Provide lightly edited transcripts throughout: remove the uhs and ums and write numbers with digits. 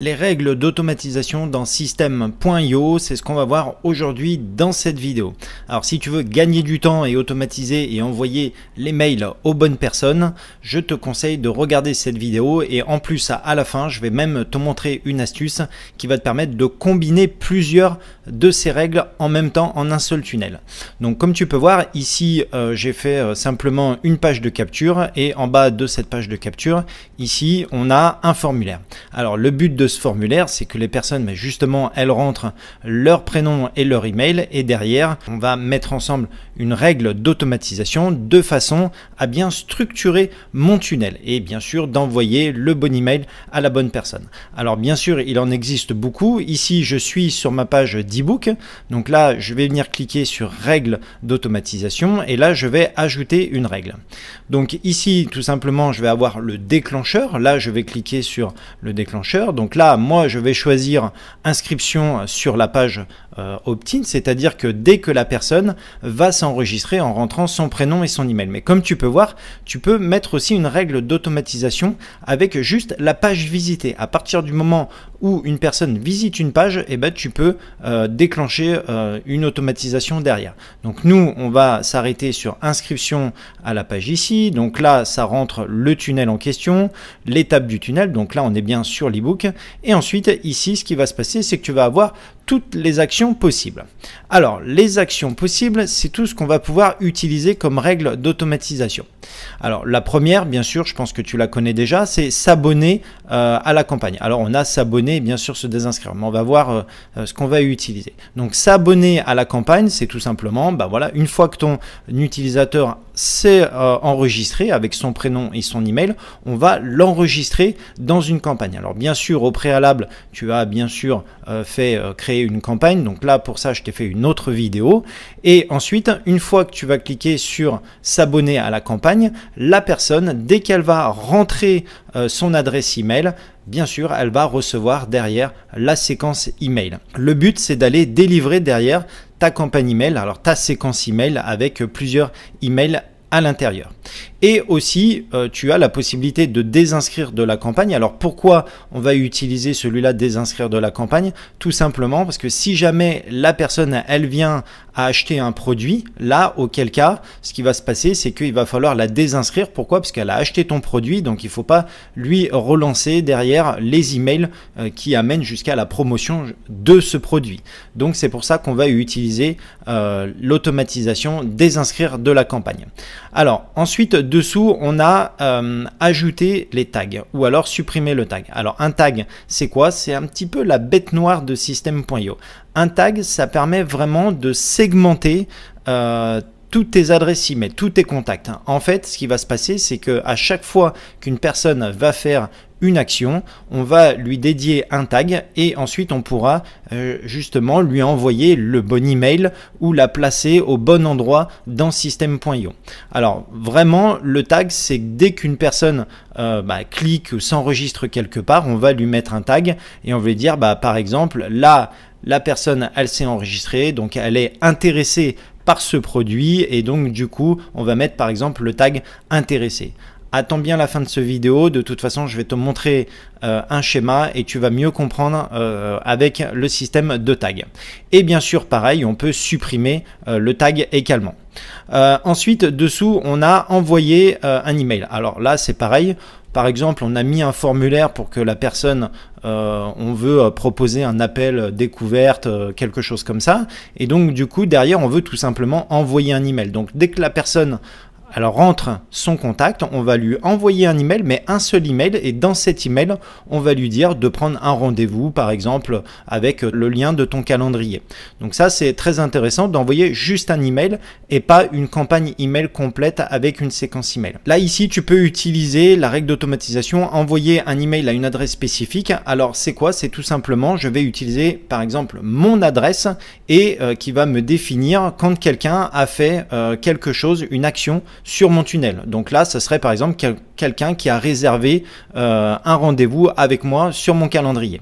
Les règles d'automatisation dans System.io, c'est ce qu'on va voir aujourd'hui dans cette vidéo. Alors si tu veux gagner du temps et automatiser et envoyer les mails aux bonnes personnes, je te conseille de regarder cette vidéo et en plus à la fin, je vais même te montrer une astuce qui va te permettre de combiner plusieurs de ces règles en même temps en un seul tunnel. Donc comme tu peux voir ici, j'ai fait simplement une page de capture et en bas de cette page de capture, ici on a un formulaire. Alors le but de ce formulaire, c'est que les personnes, mais justement, elles rentrent leur prénom et leur email et derrière, on va mettre ensemble une règle d'automatisation de façon à bien structurer mon tunnel et bien sûr d'envoyer le bon email à la bonne personne. Alors bien sûr, il en existe beaucoup. Ici, je suis sur ma page d'ebook. Donc là, je vais venir cliquer sur règle d'automatisation et là, je vais ajouter une règle. Donc ici, tout simplement, je vais avoir le déclencheur. Là, je vais cliquer sur le déclencheur. Donc là, moi, je vais choisir inscription sur la page opt-in, c'est-à-dire que dès que la personne va s'enregistrer en rentrant son prénom et son email. Mais comme tu peux voir, tu peux mettre aussi une règle d'automatisation avec juste la page visitée. À partir du moment où une personne visite une page, eh ben, tu peux déclencher une automatisation derrière. Donc nous, on va s'arrêter sur inscription à la page ici. Donc là, ça rentre le tunnel en question, l'étape du tunnel. Donc là, on est bien sur l'ebook. Et ensuite, ici, ce qui va se passer, c'est que tu vas avoir toutes les actions possibles. Alors, les actions possibles, c'est tout ce qu'on va pouvoir utiliser comme règle d'automatisation. Alors, la première, bien sûr, je pense que tu la connais déjà, c'est s'abonner à la campagne. Alors, on a s'abonner, bien sûr, se désinscrire. Mais on va voir ce qu'on va utiliser. Donc, s'abonner à la campagne, c'est tout simplement, bah voilà, une fois que ton utilisateur s'est enregistré avec son prénom et son email, on va l'enregistrer dans une campagne. Alors, bien sûr, au préalable, tu as bien sûr fait créer une campagne. Donc là, pour ça, je t'ai fait une autre vidéo. Et ensuite, une fois que tu vas cliquer sur s'abonner à la campagne, la personne, dès qu'elle va rentrer son adresse email, bien sûr, elle va recevoir derrière la séquence email. Le but, c'est d'aller délivrer derrière ta campagne email, alors ta séquence email avec plusieurs emails à l'intérieur. Et aussi, tu as la possibilité de désinscrire de la campagne. Alors pourquoi on va utiliser celui-là, désinscrire de la campagne? Tout simplement parce que si jamais la personne, elle vient à acheter un produit, là, auquel cas, ce qui va se passer, c'est qu'il va falloir la désinscrire. Pourquoi? Parce qu'elle a acheté ton produit, donc il ne faut pas lui relancer derrière les emails qui amènent jusqu'à la promotion de ce produit. Donc c'est pour ça qu'on va utiliser l'automatisation désinscrire de la campagne. Alors ensuite, dessous, on a ajouté les tags ou alors supprimer le tag. Alors un tag, c'est quoi? C'est un petit peu la bête noire de System.io. Un tag, ça permet vraiment de segmenter toutes tes adresses email, tous tes contacts. En fait, ce qui va se passer, c'est qu'à chaque fois qu'une personne va faire une action, on va lui dédier un tag et ensuite on pourra justement lui envoyer le bon email ou la placer au bon endroit dans System.io. Alors vraiment, le tag, c'est dès qu'une personne clique ou s'enregistre quelque part, on va lui mettre un tag et on va lui dire par exemple là, la personne, elle s'est enregistrée, donc elle est intéressée par ce produit et donc du coup, on va mettre par exemple le tag intéressé. Attends bien la fin de ce vidéo, de toute façon je vais te montrer un schéma et tu vas mieux comprendre avec le système de tag. Et bien sûr pareil, on peut supprimer le tag également. Ensuite dessous on a envoyé un email. Alors là c'est pareil. Par exemple, on a mis un formulaire pour que la personne, on veut proposer un appel découverte, quelque chose comme ça. Et donc, du coup, derrière, on veut tout simplement envoyer un email. Donc, dès que la personne rentre son contact, on va lui envoyer un email, mais un seul email. Et dans cet email, on va lui dire de prendre un rendez-vous, par exemple, avec le lien de ton calendrier. Donc ça, c'est très intéressant d'envoyer juste un email et pas une campagne email complète avec une séquence email. Là, ici, tu peux utiliser la règle d'automatisation, envoyer un email à une adresse spécifique. Alors, c'est quoi? C'est tout simplement, je vais utiliser, par exemple, mon adresse et qui va me définir quand quelqu'un a fait quelque chose, une action sur mon tunnel. Donc là, ce serait par exemple quelqu'un qui a réservé un rendez-vous avec moi sur mon calendrier.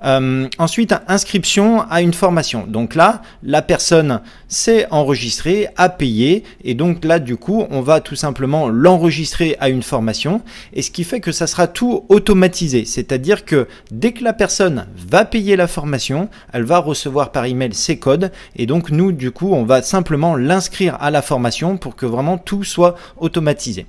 Ensuite, inscription à une formation. Donc là, la personne s'est enregistrée, a payé, et donc là, du coup, on va tout simplement l'enregistrer à une formation, et ce qui fait que ça sera tout automatisé. C'est-à-dire que dès que la personne va payer la formation, elle va recevoir par email ses codes, et donc nous, du coup, on va simplement l'inscrire à la formation pour que vraiment tout soit automatisé.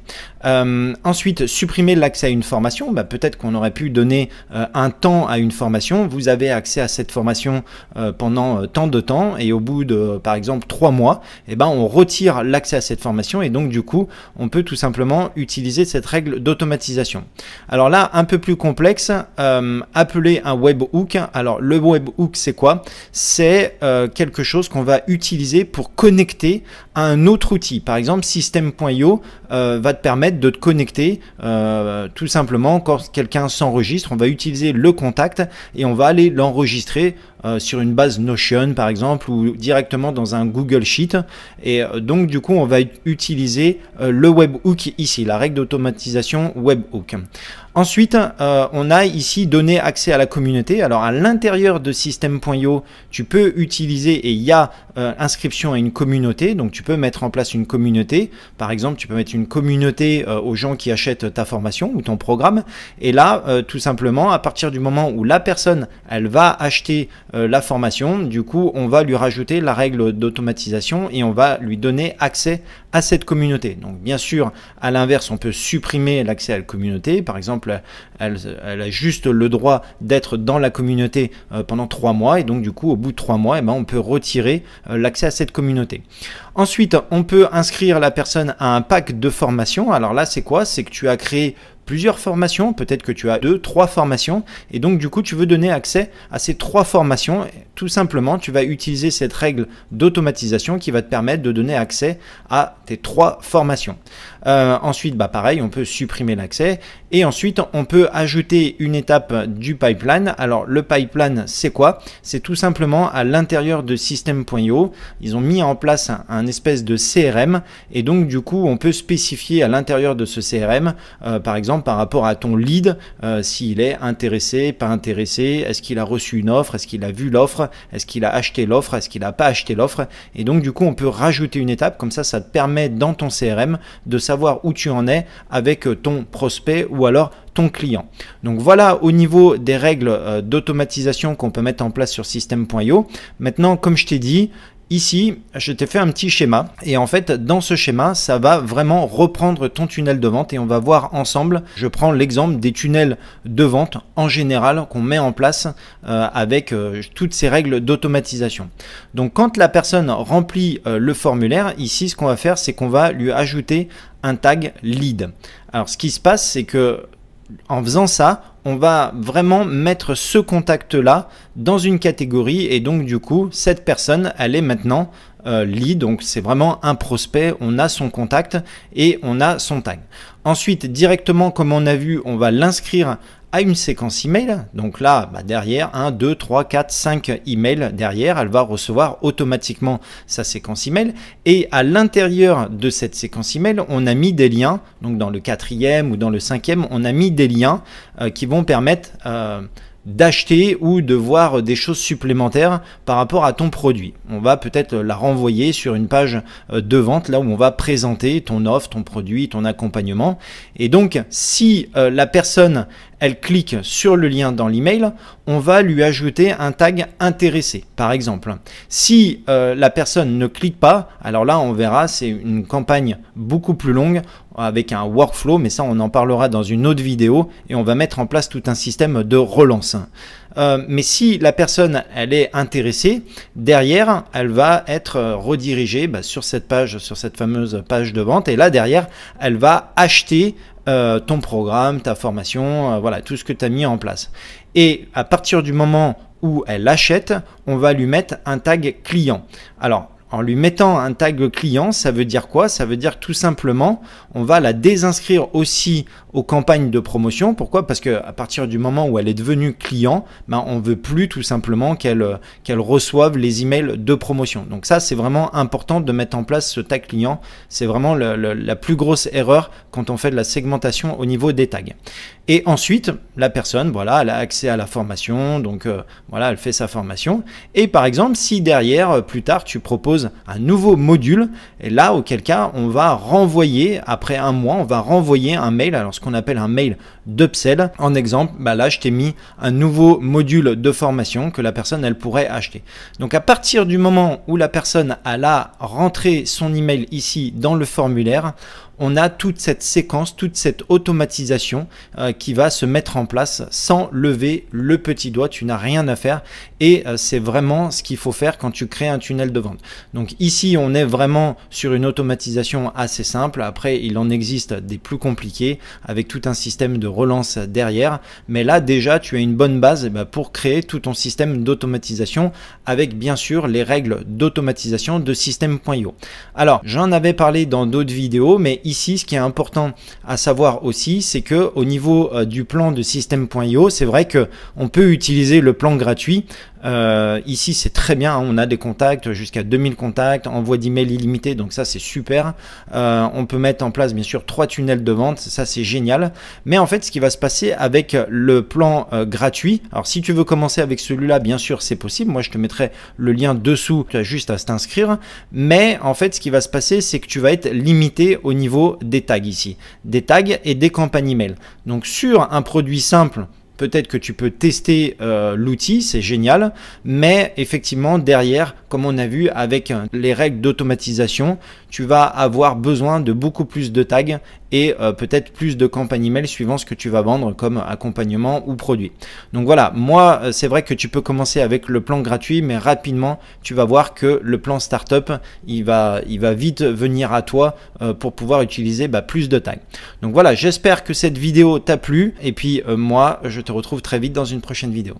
Ensuite, supprimer l'accès à une formation. Peut-être qu'on aurait pu donner un temps à une formation. Vous avez accès à cette formation pendant tant de temps, et au bout de, par exemple, 3 mois, on retire l'accès à cette formation, et donc du coup, on peut tout simplement utiliser cette règle d'automatisation. Alors là, un peu plus complexe, appeler un webhook. Alors le webhook, c'est quoi? C'est quelque chose qu'on va utiliser pour connecter à un autre outil. Par exemple, System.io va te permettre de te connecter tout simplement quand quelqu'un s'enregistre. On va utiliser le contact et on va aller l'enregistrer sur une base Notion par exemple, ou directement dans un Google Sheet, et donc du coup on va utiliser le webhook ici, la règle d'automatisation webhook. Ensuite, on a ici donné accès à la communauté. Alors à l'intérieur de System.io, tu peux utiliser, et il y a inscription à une communauté, donc tu peux mettre en place une communauté. Par exemple, tu peux mettre une communauté aux gens qui achètent ta formation ou ton programme, et là tout simplement, à partir du moment où la personne elle va acheter la formation, du coup on va lui rajouter la règle d'automatisation et on va lui donner accès à cette communauté. Donc bien sûr, à l'inverse, on peut supprimer l'accès à la communauté. Par exemple, elle a juste le droit d'être dans la communauté pendant 3 mois, et donc du coup au bout de 3 mois, on peut retirer l'accès à cette communauté. Ensuite, on peut inscrire la personne à un pack de formation. Alors là, c'est quoi? C'est que tu as créé plusieurs formations, peut-être que tu as 2, 3 formations, et donc du coup tu veux donner accès à ces 3 formations. Tout simplement, tu vas utiliser cette règle d'automatisation qui va te permettre de donner accès à tes 3 formations. Ensuite, pareil, on peut supprimer l'accès, et ensuite on peut ajouter une étape du pipeline. Alors le pipeline, c'est quoi? C'est tout simplement à l'intérieur de System.io, ils ont mis en place un espèce de CRM, et donc du coup on peut spécifier à l'intérieur de ce CRM, par exemple par rapport à ton lead, s'il est intéressé, pas intéressé, est-ce qu'il a reçu une offre, est-ce qu'il a vu l'offre, est-ce qu'il a acheté l'offre, est-ce qu'il n'a pas acheté l'offre, et donc du coup on peut rajouter une étape, comme ça te permet dans ton CRM de savoir où tu en es avec ton prospect ou alors ton client. Donc voilà au niveau des règles d'automatisation qu'on peut mettre en place sur System.io. Maintenant, comme je t'ai dit, ici, je t'ai fait un petit schéma, et en fait, dans ce schéma, ça va vraiment reprendre ton tunnel de vente, et on va voir ensemble. Je prends l'exemple des tunnels de vente en général qu'on met en place avec toutes ces règles d'automatisation. Donc, quand la personne remplit le formulaire, ici, ce qu'on va faire, c'est qu'on va lui ajouter un tag lead. Alors, ce qui se passe, c'est que en faisant ça, on va vraiment mettre ce contact-là dans une catégorie, et donc du coup, cette personne, elle est maintenant lead, donc c'est vraiment un prospect, on a son contact et on a son tag. Ensuite, directement, comme on a vu, on va l'inscrire à une séquence email. Donc là, derrière, 1, 2, 3, 4, 5 emails derrière, elle va recevoir automatiquement sa séquence email. Et à l'intérieur de cette séquence email, on a mis des liens. Donc dans le 4e ou dans le 5e, on a mis des liens qui vont permettre d'acheter ou de voir des choses supplémentaires par rapport à ton produit. On va peut-être la renvoyer sur une page de vente, là où on va présenter ton offre, ton produit, ton accompagnement. Et donc, si la personne, elle clique sur le lien dans l'email, on va lui ajouter un tag intéressé, par exemple. Si la personne ne clique pas, alors là, on verra, c'est une campagne beaucoup plus longue avec un workflow, mais ça, on en parlera dans une autre vidéo, et on va mettre en place tout un système de relance. Mais si la personne elle est intéressée, derrière elle va être redirigée sur cette page, sur cette fameuse page de vente, et là derrière elle va acheter ton programme, ta formation, voilà tout ce que tu as mis en place. Et à partir du moment où elle achète, on va lui mettre un tag client. Alors en lui mettant un tag client, ça veut dire quoi? Ça veut dire tout simplement, on va la désinscrire aussi aux campagnes de promotion. Pourquoi? Parce qu'à partir du moment où elle est devenue client, on ne veut plus tout simplement qu'elle reçoive les emails de promotion. Donc ça, c'est vraiment important de mettre en place ce tag client. C'est vraiment la plus grosse erreur quand on fait de la segmentation au niveau des tags. Et ensuite, la personne, voilà, elle a accès à la formation, donc voilà, elle fait sa formation. Et par exemple, si derrière, plus tard, tu proposes un nouveau module, et là, auquel cas, on va renvoyer, après un mois, on va renvoyer un mail, alors ce qu'on appelle un mail d'upsell. En exemple, bah là, je t'ai mis un nouveau module de formation que la personne, elle pourrait acheter. Donc à partir du moment où la personne elle a rentré son email ici dans le formulaire, on a toute cette séquence, toute cette automatisation qui va se mettre en place sans lever le petit doigt. Tu n'as rien à faire et c'est vraiment ce qu'il faut faire quand tu crées un tunnel de vente. Donc ici, on est vraiment sur une automatisation assez simple. Après, il en existe des plus compliqués avec tout un système de relance derrière. Mais là, déjà, tu as une bonne base pour créer tout ton système d'automatisation avec bien sûr les règles d'automatisation de Systeme.io. Alors, j'en avais parlé dans d'autres vidéos, mais ici, ce qui est important à savoir aussi, c'est que au niveau du plan de Systeme.io, c'est vrai que on peut utiliser le plan gratuit. Ici, c'est très bien, hein, on a des contacts, jusqu'à 2000 contacts, envoi d'email illimité, donc ça c'est super. On peut mettre en place bien sûr 3 tunnels de vente, ça c'est génial. Mais en fait, ce qui va se passer avec le plan gratuit, alors si tu veux commencer avec celui-là, bien sûr c'est possible, moi je te mettrai le lien dessous, tu as juste à t'inscrire. Mais en fait, ce qui va se passer, c'est que tu vas être limité au niveau des tags ici, des tags et des campagnes email. Donc sur un produit simple, peut-être que tu peux tester l'outil, c'est génial, mais effectivement derrière, comme on a vu avec les règles d'automatisation, tu vas avoir besoin de beaucoup plus de tags et peut-être plus de campagnes email suivant ce que tu vas vendre comme accompagnement ou produit. Donc voilà, moi c'est vrai que tu peux commencer avec le plan gratuit, mais rapidement tu vas voir que le plan startup il va vite venir à toi pour pouvoir utiliser plus de tags. Donc voilà, j'espère que cette vidéo t'a plu et puis moi je te retrouve très vite dans une prochaine vidéo.